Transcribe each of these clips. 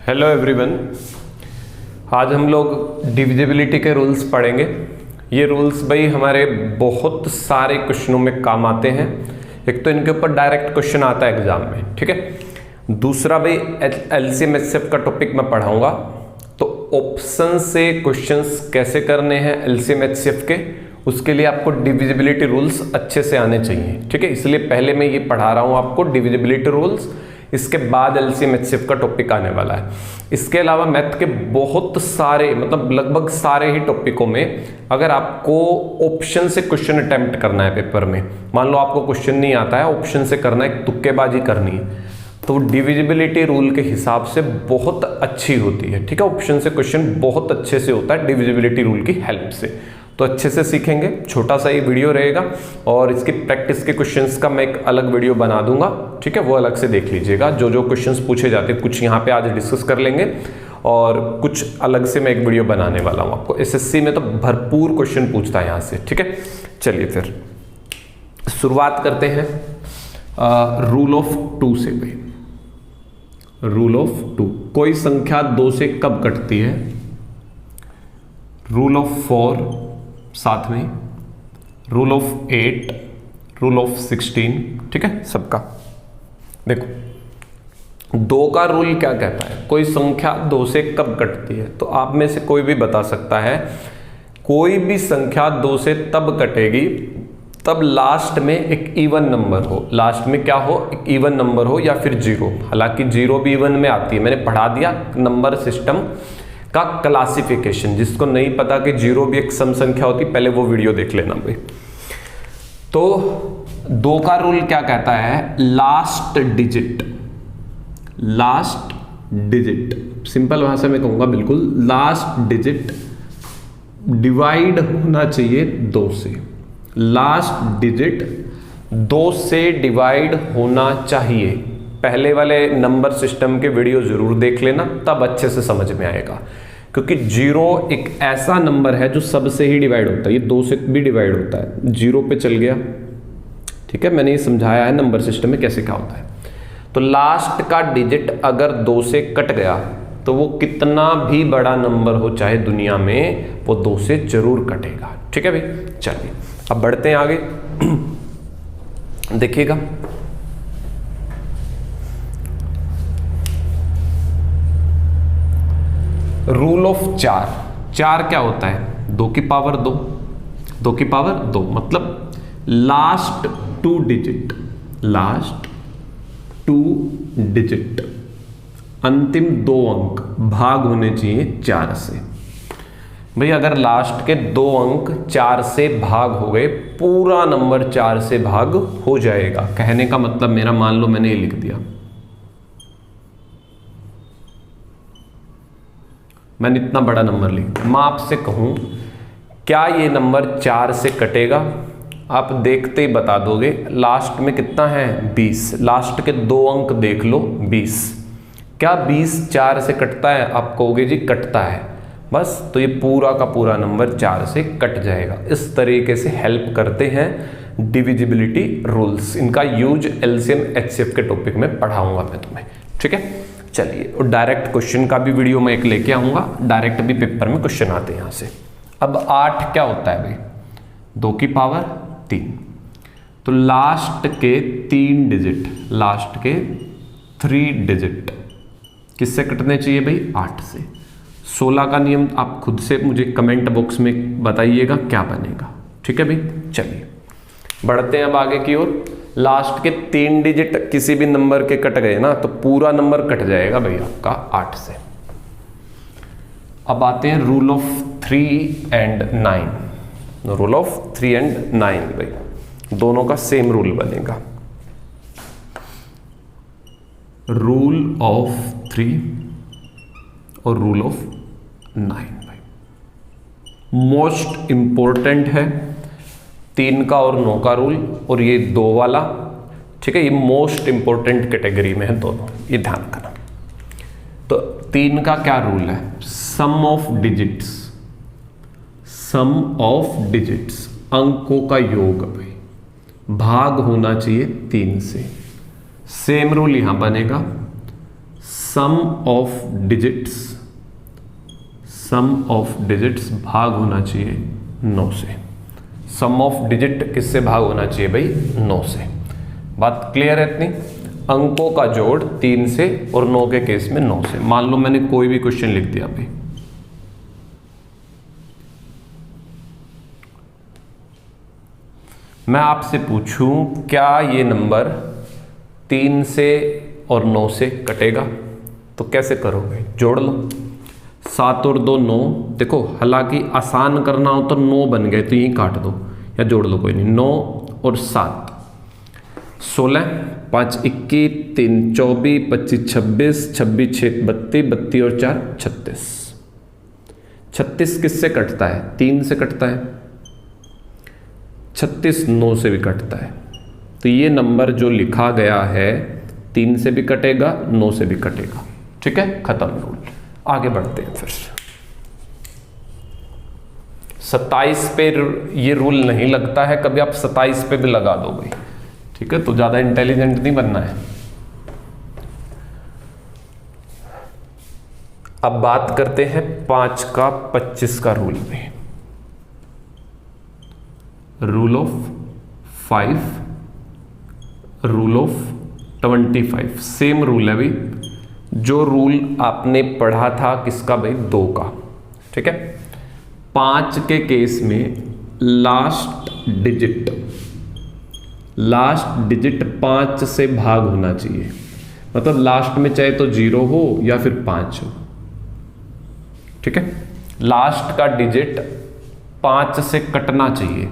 Hello everyone, आज हम लोग डिविजिबिलिटी के रूल्स पढ़ेंगे। ये रूल्स भाई हमारे बहुत सारे क्वेश्चनों में काम आते हैं। एक तो इनके ऊपर डायरेक्ट क्वेश्चन आता है एग्जाम में, ठीक है। दूसरा भाई एलसीएम एचसीएफ का टॉपिक मैं पढ़ाऊंगा, तो ऑप्शन से क्वेश्चंस कैसे करने हैं एलसीएम एचसीएफ के, उसके लिए आपको डिविजिबिलिटी रूल्स अच्छे से आने चाहिए, ठीक है। इसलिए पहले मैं ये पढ़ा रहा हूँ आपको डिविजिबिलिटी रूल्स, इसके बाद एलसीएम एचसीएफ का टॉपिक आने वाला है। इसके अलावा मैथ के बहुत सारे मतलब लगभग सारे ही टॉपिकों में अगर आपको ऑप्शन से क्वेश्चन अटेम्प्ट करना है पेपर में, मान लो आपको क्वेश्चन नहीं आता है, ऑप्शन से करना है, तुक्केबाजी करनी है, तो डिविजिबिलिटी रूल के हिसाब से बहुत अच्छी होती है, ठीक है। ऑप्शन से क्वेश्चन बहुत अच्छे से होता है डिविजिबिलिटी रूल की हेल्प से, तो अच्छे से सीखेंगे। छोटा सा ये वीडियो रहेगा और इसकी प्रैक्टिस के क्वेश्चंस का मैं एक अलग वीडियो बना दूंगा, ठीक है, वो अलग से देख लीजिएगा। जो जो क्वेश्चंस पूछे जाते हैं कुछ यहाँ पे आज डिस्कस कर लेंगे और कुछ अलग से मैं एक वीडियो बनाने वाला हूँ आपको। एसएससी में तो भरपूर क्वेश्चन पूछता है यहाँ से, ठीक है। चलिए फिर शुरुआत करते हैं रूल ऑफ 2 से। भाई रूल ऑफ 2, कोई संख्या 2 से कब कटती है? रूल ऑफ 4 साथ में, रूल ऑफ 8, रूल ऑफ 16, ठीक है सबका। देखो 2 का रूल क्या कहता है, कोई संख्या 2 से कब कटती है, तो आप में से कोई भी बता सकता है। कोई भी संख्या 2 से तब कटेगी तब लास्ट में एक इवन नंबर हो, लास्ट में क्या हो, एक इवन नंबर हो या फिर जीरो। हालांकि जीरो भी इवन में आती है, मैंने पढ़ा दिया नंबर सिस्टम का क्लासिफिकेशन। जिसको नहीं पता कि जीरो भी एक सम संख्या होती, पहले वो वीडियो देख लेना भाई। तो 2 का रूल क्या कहता है, last digit, last digit simple भाषा में कहूंगा, बिल्कुल लास्ट डिजिट डिवाइड होना चाहिए 2 से। लास्ट डिजिट 2 से डिवाइड होना चाहिए। पहले वाले नंबर सिस्टम के वीडियो जरूर देख लेना, तब अच्छे से समझ में आएगा। क्योंकि जीरो एक ऐसा नंबर है जो सबसे ही डिवाइड होता है, ये 2 से भी डिवाइड होता है, जीरो पे चल गया, ठीक है। मैंने ये समझाया है नंबर सिस्टम में कैसे क्या होता है। तो लास्ट का डिजिट अगर 2 से कट गया तो वो कितना भी बड़ा नंबर हो चाहे दुनिया में, वो 2 से जरूर कटेगा, ठीक है भाई। चलिए अब बढ़ते हैं आगे। देखिएगा रूल ऑफ 4, 4 क्या होता है, 2 की पावर 2, 2 की पावर 2 मतलब लास्ट 2 डिजिट, लास्ट 2 डिजिट अंतिम 2 अंक भाग होने चाहिए 4 से। भाई अगर लास्ट के 2 अंक 4 से भाग हो गए, पूरा नंबर 4 से भाग हो जाएगा। कहने का मतलब मेरा, मान लो मैंने ये लिख दिया, मैंने इतना बड़ा नंबर लिख दिया, मैं आपसे कहूं क्या ये नंबर 4 से कटेगा? आप देखते ही बता दोगे। लास्ट में कितना है, 20, लास्ट के 2 अंक देख लो 20, क्या 20 4 से कटता है? आप कहोगे जी कटता है, बस। तो ये पूरा का पूरा नंबर 4 से कट जाएगा। इस तरीके से हेल्प करते हैं डिविजिबिलिटी रूल्स। इनका यूज एलसीएम एचसीएफ के टॉपिक में पढ़ाऊंगा मैं तुम्हें, ठीक है। चलिए, और डायरेक्ट क्वेश्चन का भी वीडियो मैं एक लेके आऊंगा, डायरेक्ट भी पेपर में क्वेश्चन आते हैं यहाँ से। अब 8 क्या होता है भाई, 2 की पावर 3, तो लास्ट के 3 डिजिट, लास्ट के 3 डिजिट किससे कटने चाहिए भाई, 8 से। 16 का नियम आप खुद से मुझे कमेंट बॉक्स में बताइएगा क्या बनेगा, ठीक है भाई। चलिए बढ़ते हैं अब आगे की ओर। लास्ट के 3 डिजिट किसी भी नंबर के कट गए ना, तो पूरा नंबर कट जाएगा भाई आपका 8 से। अब आते हैं rule of 3 and 9। Rule of 3 and 9 भाई दोनों का सेम रूल बनेगा। रूल ऑफ 3 और रूल ऑफ 9 भाई मोस्ट इंपॉर्टेंट है। 3 का और 9 का रूल और ये 2 वाला, ठीक है, ये मोस्ट इंपॉर्टेंट कैटेगरी में है दोनों, ये ध्यान रखना। तो 3 का क्या रूल है, sum of digits, sum of digits अंकों का योग भाई भाग होना चाहिए 3 से। सेम रूल यहां बनेगा, सम ऑफ डिजिट्स भाग होना चाहिए 9 से। सम ऑफ डिजिट किससे भाग होना चाहिए भाई? 9 से। बात क्लियर है इतनी? अंकों का जोड़ 3 से और 9 के केस में 9 से। मान लो मैंने कोई भी क्वेश्चन लिख दिया भाई, मैं आपसे पूछूं क्या ये नंबर 3 से और 9 से कटेगा, तो कैसे करोगे? जोड़ लो। 7 और 2 9। देखो हालांकि आसान करना हो तो 9 बन गए तो यहीं काट दो या जोड़ लो, कोई नहीं। 9 और 7 16, 5 21, 3 24, 25 26, 26 6 32, 32 और 4 36। 36 किससे कटता है? 3 से कटता है। 36 9 से भी कटता है। तो ये नंबर जो लिखा गया है 3 से भी कटेगा, 9 से भी कटेगा। ठीक है, खत्म रूल। आगे बढ़ते हैं फिर। 27 पे ये रूल नहीं लगता है कभी, आप 27 पे भी लगा दो भाई। ठीक है, तो ज्यादा इंटेलिजेंट नहीं बनना है। अब बात करते हैं 5 का 25 का रूल में। Rule of 5, rule of 25। Same rule है भाई, जो रूल आपने पढ़ा था किसका भाई? 2 का। ठीक है, 5 के केस में लास्ट डिजिट 5 से भाग होना चाहिए। मतलब लास्ट में चाहे तो 0 हो या फिर 5 हो। ठीक है, लास्ट का डिजिट 5 से कटना चाहिए।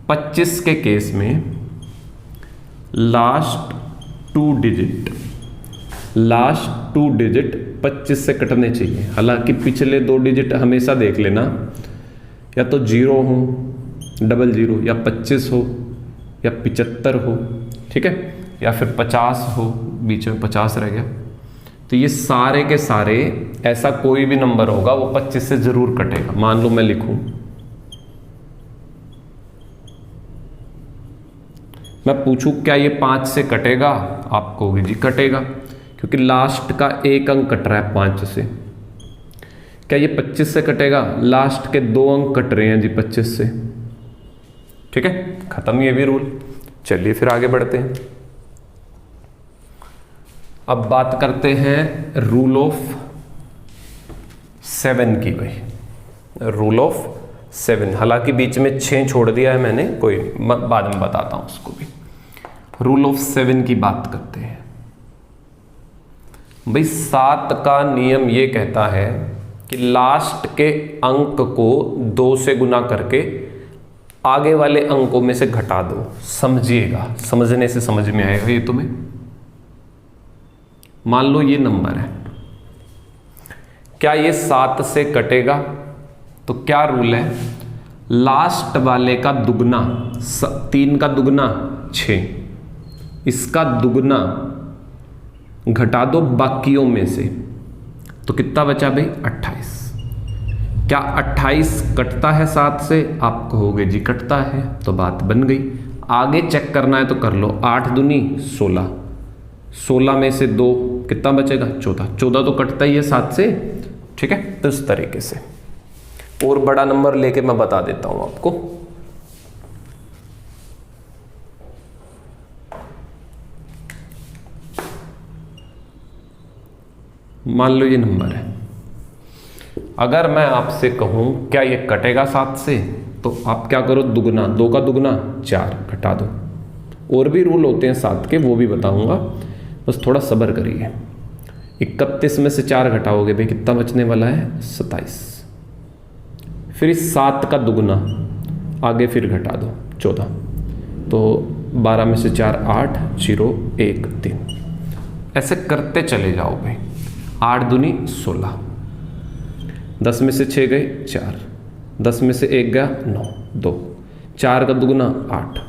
25 के केस में लास्ट टू डिजिट 25 से कटने चाहिए। हालांकि पिछले 2 डिजिट हमेशा देख लेना, या तो 0 हो, 00 या 25 हो या 75 हो। ठीक है, या फिर 50 हो, बीच में 50 रह गया। तो ये सारे के सारे ऐसा कोई भी नंबर होगा वो 25 से जरूर कटेगा। मान लो मैं लिखूं, मैं पूछूं क्या ये 5 से कटेगा? आप कहोगे जी कटेगा, क्योंकि लास्ट का एक अंक कट रहा है 5 से। क्या ये 25 से कटेगा? लास्ट के 2 अंक कट रहे हैं जी 25 से। ठीक है, खत्म ये भी रूल। चलिए फिर आगे बढ़ते हैं। अब बात करते हैं रूल ऑफ 7 की भाई। रूल ऑफ 7, हालांकि बीच में 6 छोड़ दिया है मैंने, कोई बाद में बताता हूं उसको भी। रूल ऑफ 7 की बात करते हैं भाई। 7 का नियम ये कहता है कि लास्ट के अंक को 2 से गुना करके आगे वाले अंकों में से घटा दो। समझिएगा, समझने से समझ में आएगा ये तुम्हें। मान लो ये नंबर है, क्या ये 7 से कटेगा? तो क्या रूल है? लास्ट वाले का दुगना, 3 का दुगना 6, इसका दुगना घटा दो बाकियों में से, तो कितना बचा भाई? 28। क्या 28 कटता है 7 से? आप कहोगे जी कटता है, तो बात बन गई। आगे चेक करना है तो कर लो। 8 दूनी 16, 16 में से 2 कितना बचेगा? 14। 14 तो कटता ही है 7 से। ठीक है, तो इस तरीके से और बड़ा नंबर लेके मैं बता देता हूं आपको। मान लो ये नंबर है, अगर मैं आपसे कहूं क्या ये कटेगा 7 से, तो आप क्या करो? दुगना, 2 का दुगना 4, घटा दो। और भी रूल होते हैं 7 के, वो भी बताऊंगा, बस थोड़ा सब्र करिए। 31 में से 4 घटाओगे भाई, कितना बचने वाला है? 27। फिर इस 7 का दुगना आगे फिर घटा दो, 14। तो 12 में से 4 8, 0 1 3, ऐसे करते चले जाओ भाई। 8 दूनी 16, 10 में से 6 गए 4, 10 में से 1 गया 9, 2, 4 का दुगना 8,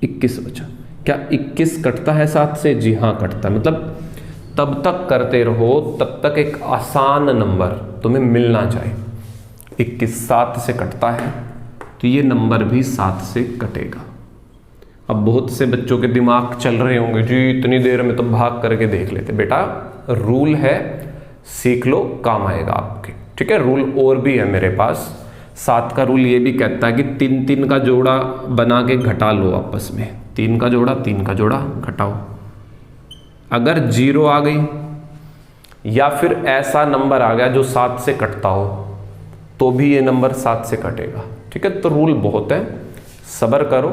21 बचा। क्या 21 कटता है 7 से? जी हाँ कटता है। मतलब तब तक करते रहो तब तक एक आसान नंबर तुम्हें मिलना चाहिए। 21 7 से कटता है, तो ये नंबर भी 7 से कटेगा। अब बहुत से बच्चों के दिमाग चल रहे होंगे जी इतनी देर में तो भाग करके देख लेते। बेटा रूल है, सीख लो, काम आएगा आपके। ठीक है, रूल और भी है मेरे पास। 7 का रूल ये भी कहता है कि 3-3 का जोड़ा बना के घटा लो आपस में। 3 का जोड़ा 3 का जोड़ा घटाओ। अगर 0 आ गई या फिर ऐसा नंबर आ गया जो 7 से कटता हो तो भी ये नंबर 7 से कटेगा। ठीक है, तो रूल बहुत है, सब्र करो,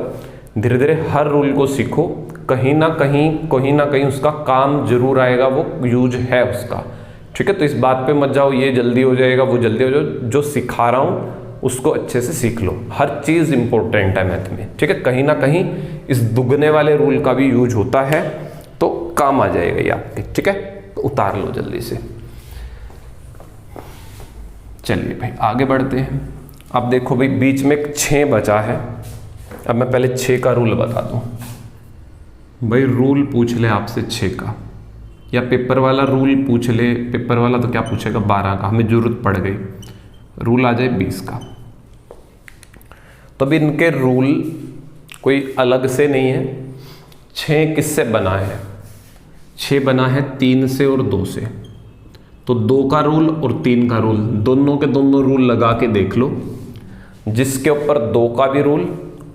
धीरे धीरे हर रूल को सीखो। कहीं ना कहीं उसका काम जरूर आएगा, वो यूज है उसका। ठीक है, तो इस बात पे मत जाओ ये जल्दी हो जाएगा वो जल्दी हो जाएगा। जो सिखा रहा हूँ उसको अच्छे से सीख लो। हर चीज़ इंपॉर्टेंट है मैथ में। ठीक है, कहीं ना कहीं इस दुगने वाले रूल का भी यूज होता है तो काम आ जाएगा ये आपके। ठीक है, तो उतार लो जल्दी से। चलिए भाई आगे बढ़ते हैं। अब देखो भाई बीच में 6 बचा है। अब मैं पहले 6 का रूल बता दूं। भाई रूल पूछ ले आपसे 6 का, या पेपर वाला रूल पूछ ले। पेपर वाला तो क्या पूछेगा 12 का, हमें जरूरत पड़ गई, रूल आ जाए 20 का। तो भी इनके रूल कोई अलग से नहीं है। 6 किससे बना है? 6 बना है 3 से और 2 से। तो 2 का रूल और 3 का रूल, दोनों के दोनों रूल लगा के देख लो। जिसके ऊपर 2 का भी रूल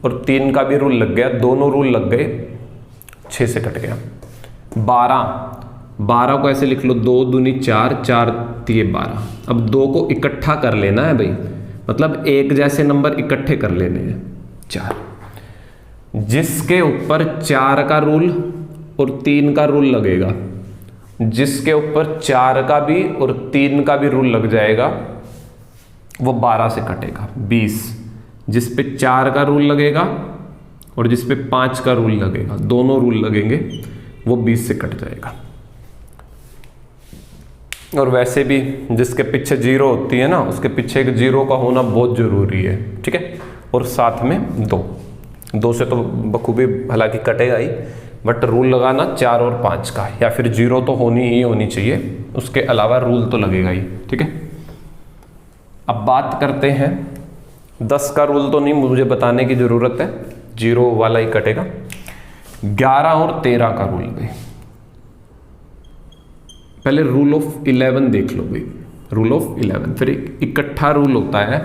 और 3 का भी रूल लग गया, दोनों रूल लग गए, 6 से कट गया। 12 को ऐसे लिख लो, 2 दूनी 4, 4 तिये 12। अब 2 को इकट्ठा कर लेना है भाई, मतलब एक जैसे नंबर इकट्ठे कर लेने हैं, 4। जिसके ऊपर 4 का रूल और 3 का रूल लगेगा, जिसके ऊपर 4 का भी और 3 का भी रूल लग जाएगा वो 12 से कटेगा, 20। जिस पे 4 का रूल लगेगा और जिस पे 5 का रूल लगेगा, दोनों रूल लगेंगे, वो 20 से कट जाएगा। और वैसे भी जिसके पीछे 0 होती है ना, उसके पीछे एक 0 का होना बहुत जरूरी है। ठीक है, और साथ में 2 से तो बखूबी हालांकि कटेगा ही, बट रूल लगाना 4 और 5 का, या फिर 0 तो होनी चाहिए, उसके अलावा रूल तो लगेगा ही। ठीक है, अब बात करते हैं 10 का रूल तो नहीं मुझे बताने की जरूरत है, 0 वाला ही कटेगा। 11 और 13 का रूल भाई, पहले रूल ऑफ 11 देख लो भाई। रूल ऑफ 11 फिर एक इकट्ठा रूल होता है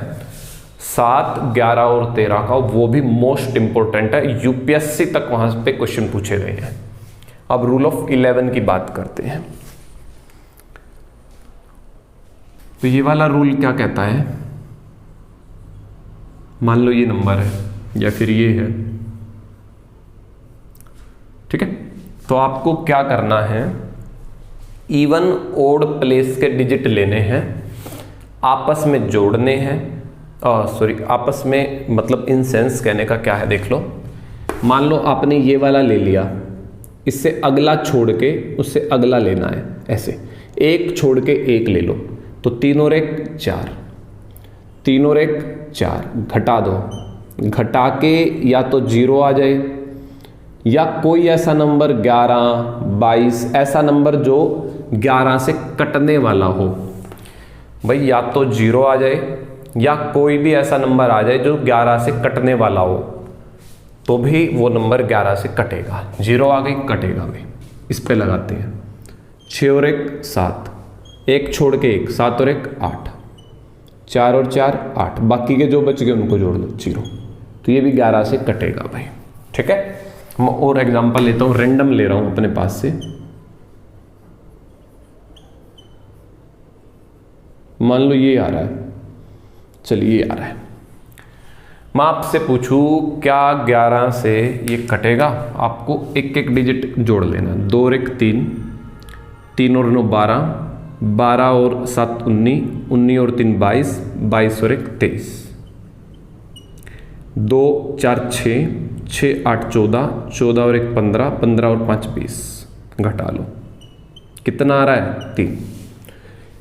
7, 11 और 13 का, वो भी मोस्ट इंपॉर्टेंट है, यूपीएससी तक वहां पे क्वेश्चन पूछे गए हैं। अब रूल ऑफ 11 की बात करते हैं। तो ये वाला रूल क्या कहता है, मान लो ये नंबर है या फिर ये है। ठीक है, तो आपको क्या करना है, इवन ओड प्लेस के डिजिट लेने हैं, आपस में जोड़ने हैं। आपस में मतलब इन सेंस कहने का क्या है देख लो। मान लो आपने ये वाला ले लिया, इससे अगला छोड़ के उससे अगला लेना है, ऐसे एक छोड़ के एक ले लो, तो 3 और 1 4, 3 और 1 4, घटा दो, घटा के या तो 0 आ जाए या कोई ऐसा नंबर 11, 22 ऐसा नंबर जो 11 से कटने वाला हो। भाई या तो 0 आ जाए या कोई भी ऐसा नंबर आ जाए जो 11 से कटने वाला हो, तो भी वो नंबर 11 से कटेगा। 0 आ गई कटेगा भाई। इस पे लगाते हैं 6 और 1 7, 1 छोड़ के 1, 7 और 1 8, 4 और 4 8, बाकी के जो बच गए उनको जोड़ दो 0, तो ये भी 11 से कटेगा भाई। ठीक है, मैं और एग्जांपल लेता हूं, रैंडम ले रहा हूं अपने पास से। मान लो ये आ रहा है, चलिए ये आ रहा है। मैं आपसे पूछूं क्या 11 से ये कटेगा? आपको एक एक डिजिट जोड़ लेना, 2 और 1 3, 3 और 9 12, 12 और 7 19, 19 और 3 22, 22 और 1 23, 2 4 6, 6 8 14, 14 और 1 15, 15 और 5 20, घटा लो कितना आ रहा है 3।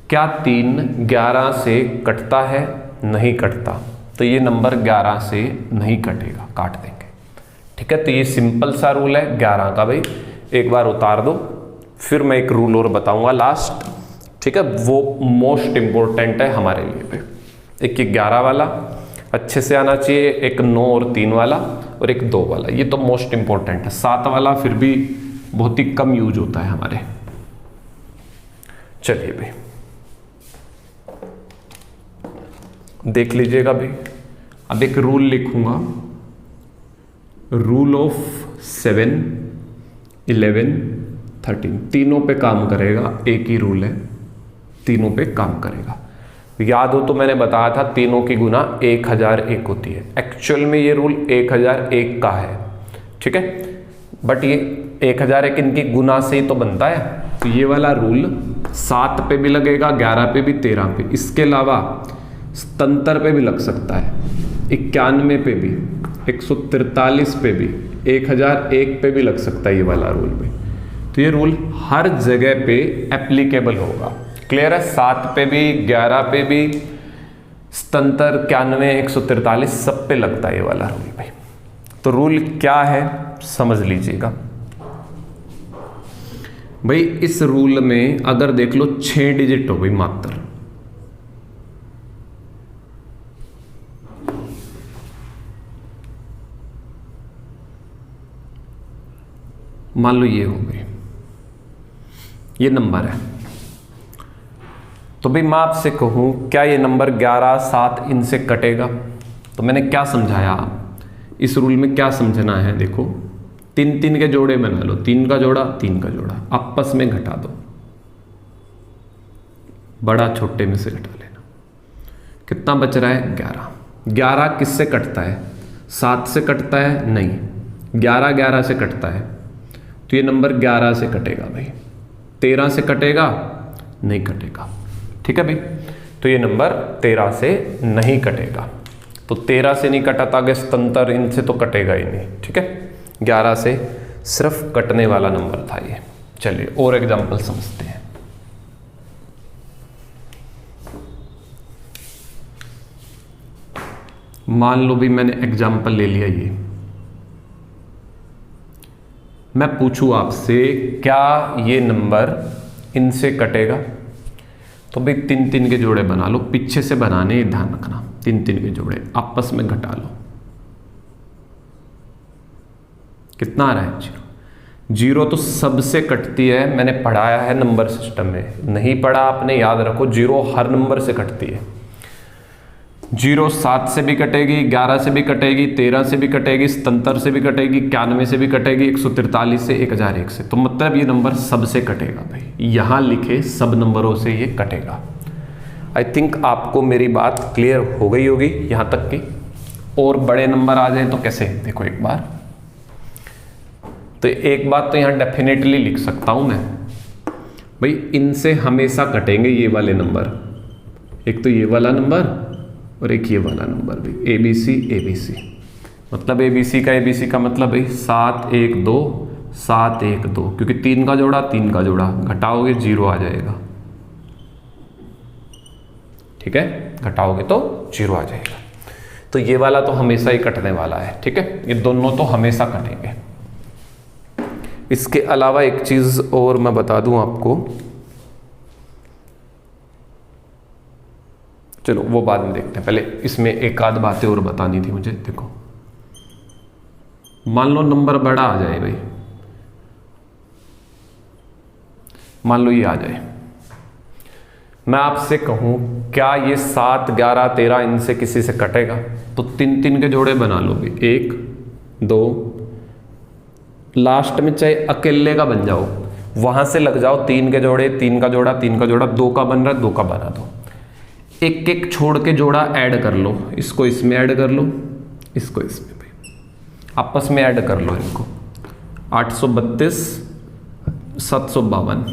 क्या 3 11 से कटता है? नहीं कटता, तो ये नंबर 11 से नहीं कटेगा, काट देंगे। ठीक है, तो ये सिंपल सा रूल है 11 का भाई। एक बार उतार दो, फिर मैं एक रूल और बताऊंगा लास्ट। ठीक है, वो मोस्ट इंपॉर्टेंट है हमारे लिए भाई। एक 11 वाला अच्छे से आना चाहिए, एक 9 और 3 वाला, और एक 2 वाला। ये तो मोस्ट इंपॉर्टेंट है। 7 वाला फिर भी बहुत ही कम यूज होता है हमारे। चलिए भाई देख लीजिएगा भाई। अब एक रूल लिखूंगा, रूल ऑफ 7, 11, 13 तीनों पे काम करेगा। एक ही रूल है, तीनों पे काम करेगा। याद हो तो मैंने बताया था तीनों की गुना 1001 होती है। एक्चुअल में ये रूल 1001 का है, ठीक है, बट ये 1001 इनकी गुना से ही तो बनता है। तो ये वाला रूल 7 पे भी लगेगा, 11 पे भी, 13 पे, इसके अलावा 77 पे भी लग सकता है, 91 पे भी, 143 पे भी, 1001 पे भी लग सकता है ये वाला रूल भी। तो ये रूल हर जगह पे एप्लीकेबल होगा। क्लियर है? 7 पे भी, 11 पे भी, 77, 91, 143 सब पे लगता है ये वाला रूल भाई। तो रूल क्या है समझ लीजिएगा भाई। इस रूल में अगर देख लो 6 डिजिट हो गई मात्र, मान लो ये हो गई, ये नंबर है। तो भाई मैं आपसे कहूं क्या ये नंबर 11, 7 इनसे कटेगा? तो मैंने क्या समझाया, इस रूल में क्या समझना है, देखो 3 3 के जोड़े बना लो, 3 का जोड़ा, 3 का जोड़ा, आपस में घटा दो, बड़ा छोटे में से घटा लेना। कितना बच रहा है? 11। 11 किससे कटता है? 7 से कटता है? नहीं, 11 11 से कटता है। तो ये नंबर 11 से कटेगा भाई। 13 से कटेगा? नहीं कटेगा, ठीक है भाई। तो ये नंबर 13 से नहीं कटेगा। तो 13 से नहीं कटा था, आगे 77 इनसे तो कटेगा ही नहीं, ठीक है। 11 से सिर्फ कटने वाला नंबर था ये। चलिए और एग्जांपल समझते हैं। मान लो भी मैंने एग्जांपल ले लिया ये, मैं पूछूं आपसे क्या ये नंबर इनसे कटेगा? तो भाई 3 3 के जोड़े बना लो, पीछे से बनाने, ध्यान रखना, 3 3 के जोड़े आपस में घटा लो। कितना आ रहा है? 0। 0 तो सबसे कटती है, मैंने पढ़ाया है नंबर सिस्टम में। नहीं पढ़ा आपने, याद रखो 0 हर नंबर से कटती है। 0 7 से भी कटेगी, 11 से भी कटेगी, 13 से भी कटेगी, 77 से भी कटेगी, 91 से भी कटेगी, 143 से, 1001 से। तो मतलब ये नंबर सबसे कटेगा भाई। यहां लिखे सब नंबरों से ये कटेगा। आई थिंक आपको मेरी बात क्लियर हो गई होगी यहां तक की। और बड़े नंबर आ जाए तो कैसे, देखो एक बार। तो एक बात तो यहां डेफिनेटली लिख सकता हूं मैं भाई, इनसे हमेशा कटेंगे ये वाले नंबर। एक तो ये वाला नंबर और एक ये वाला नंबर भी, ABC ABC। मतलब ABC का मतलब भाई 7 1 2 7 1 2, क्योंकि 3 का जोड़ा 3 का जोड़ा, घटाओगे 0 आ जाएगा, ठीक है, घटाओगे तो 0 आ जाएगा। तो ये वाला तो हमेशा ही कटने वाला है, ठीक है, ये दोनों तो हमेशा कटेंगे। इसके अलावा एक चीज और मैं बता दूं आपको, चलो वो बाद में देखते हैं, पहले इसमें एक आध बातें और बतानी थी मुझे। देखो मान लो नंबर बड़ा आ जाए भाई, मान लो ये आ जाए, मैं आपसे कहूं क्या ये 7 11 13 इनसे किसी से कटेगा? तो 3 3 के जोड़े बना लो भाई, 1 2, लास्ट में चाहे अकेले का बन जाओ, वहां से लग जाओ 3 के जोड़े, 3 का जोड़ा 3 का जोड़ा, 2 का बन रहा है 2 का बना दो, एक एक छोड़ के जोड़ा ऐड कर लो, इसको इसमें ऐड कर लो, इसको इसमें भाई आपस में ऐड कर लो इनको। 832 752,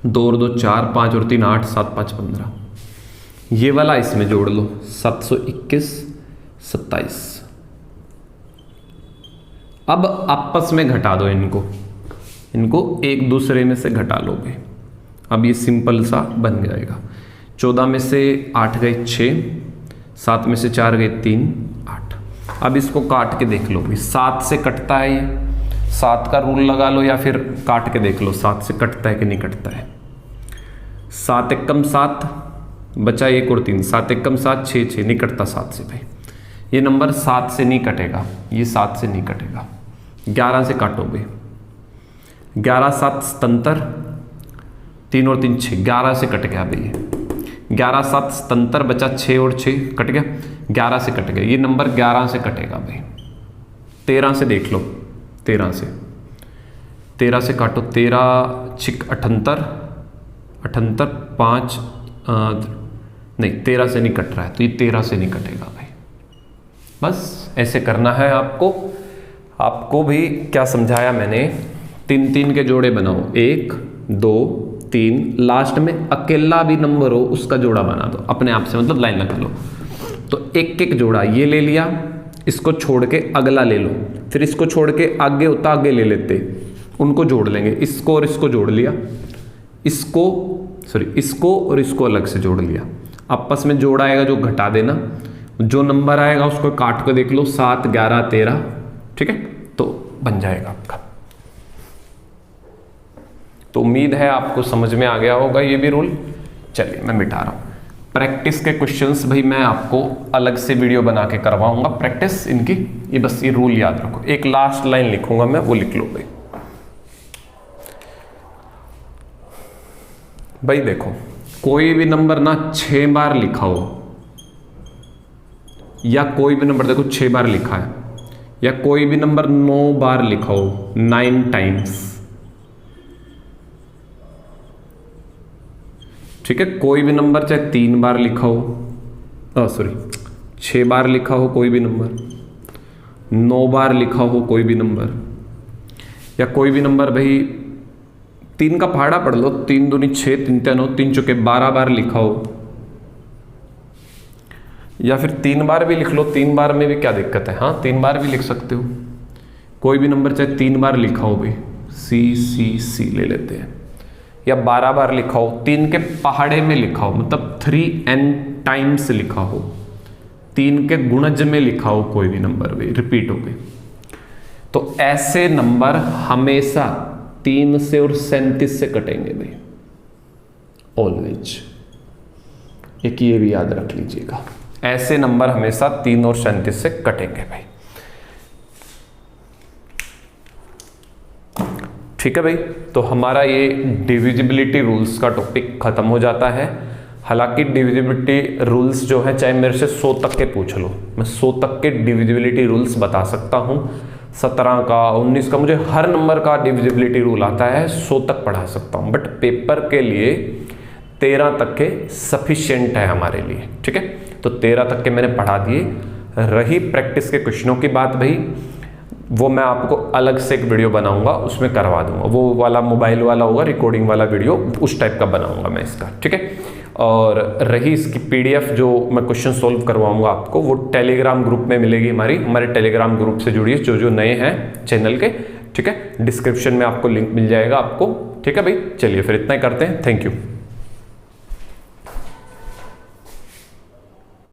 2 और 2 4, 5 और 3 8, 7 5 15, ये वाला इसमें जोड़ लो 721 27। अब आपस में घटा दो इनको एक दूसरे में से घटा लोगे। अब ये सिंपल सा बन जाएगा। 14 में से 8 गए 6, 7 में से 4 गए 3 8। अब इसको काट के देख लो भाई, 7 से कटता है ये, 7 का रूल लगा लो या फिर काट के देख लो 7 से कटता है कि नहीं कटता है। 7 एकम 7 बचा 1 और 3, 7 एकम 7 6 6, नहीं कटता 7 से भाई। ये नंबर 7 से नहीं कटेगा, ये 7 से नहीं कटेगा। 11 से काटो भाई, 11 7 77, 3 और 3 6, 11 से कट गया भाई। 11 7 77 बचा, 6 और 6 कट गया, 11 से कट गया। ये नंबर 11 से कटेगा भाई। 13 से देख लो, 13 से काटो, 13 6 78, 78 5 नहीं 13 से नहीं कट रहा है, तो ये 13 से नहीं कटेगा भाई। बस ऐसे करना है आपको। आपको भी क्या समझाया मैंने, 3 3 के जोड़े बनाओ, 1 2 3, लास्ट में अकेला भी नंबर हो उसका जोड़ा बना दो अपने आप से, मतलब लाइन लगा लो। तो एक एक जोड़ा ये ले लिया, इसको छोड़ के अगला ले लो, फिर इसको छोड़ के आगे होता आगे ले लेते, उनको जोड़ लेंगे। इसको और इसको जोड़ लिया, इसको और इसको अलग से जोड़ लिया। आपस में जोड़ आएगा जो घटा देना, जो नंबर आएगा उसको काट के देख लो, 7 11 13, ठीक है, तो बन जाएगा आपका। तो उम्मीद है आपको समझ में आ गया होगा ये भी रूल। चलिए मैं मिटा रहा हूं। प्रैक्टिस के क्वेश्चंस भाई मैं आपको अलग से वीडियो बना के करवाऊंगा, प्रैक्टिस इनकी। ये बस ये रूल याद रखो। एक लास्ट लाइन लिखूंगा मैं, वो लिख लो भाई। भाई देखो, कोई भी नंबर ना 6 बार लिखा हो, या कोई भी नंबर देखो 6 बार लिखा है, या कोई भी नंबर 9 बार लिखा हो, 9 टाइम्स, ठीक है। कोई भी नंबर चाहे 3 बार लिखा हो, 6 बार लिखा हो कोई भी नंबर, 9 बार लिखा हो कोई भी नंबर, या कोई भी नंबर भाई 3 का पहाड़ा पढ़ लो, 3 दूनी 6, 3 3 9, 3 चौके 12 बार लिखा हो, या फिर 3 बार भी लिख लो। 3 बार में भी क्या दिक्कत है, हाँ 3 बार भी लिख सकते हो। कोई भी नंबर चाहे 3 बार लिखा हो भाई, सी ले लेते हैं, या 12 बार लिखा हो, 3 के पहाड़े में लिखा हो, मतलब 3n टाइम्स लिखा हो, 3 के गुणज में लिखा हो कोई भी नंबर भाई, रिपीट हो गई, तो ऐसे नंबर हमेशा 3 से और 37 से कटेंगे भाई, ऑलवेज। एक ये भी याद रख लीजिएगा, ऐसे नंबर हमेशा 3 और 37 से कटेंगे भाई, ठीक है भाई। तो हमारा ये डिविजिबिलिटी रूल्स का टॉपिक खत्म हो जाता है। हालांकि डिविजिबिलिटी रूल्स जो है चाहे मेरे से 100 तक के पूछ लो, मैं 100 तक के डिविजिबिलिटी रूल्स बता सकता हूँ। 17 का 19 का मुझे हर नंबर का डिविजिबिलिटी रूल आता है, 100 तक पढ़ा सकता हूँ, बट पेपर के लिए 13 तक के सफिशिएंट है हमारे लिए, ठीक है। तो 13 तक के मैंने पढ़ा दिए। रही प्रैक्टिस के क्वेश्चनों की बात भाई, वो मैं आपको अलग से एक वीडियो बनाऊंगा, उसमें करवा दूंगा, वो वाला मोबाइल वाला होगा, रिकॉर्डिंग वाला वीडियो उस टाइप का बनाऊंगा मैं इसका, ठीक है। और रही इसकी PDF जो मैं क्वेश्चन सोल्व करवाऊंगा आपको, वो टेलीग्राम ग्रुप में मिलेगी, हमारे टेलीग्राम ग्रुप से जुड़िए जो नए हैं चैनल के, ठीक है। डिस्क्रिप्शन में आपको लिंक मिल जाएगा आपको, ठीक है भाई। चलिए फिर इतना ही करते हैं, थैंक यू।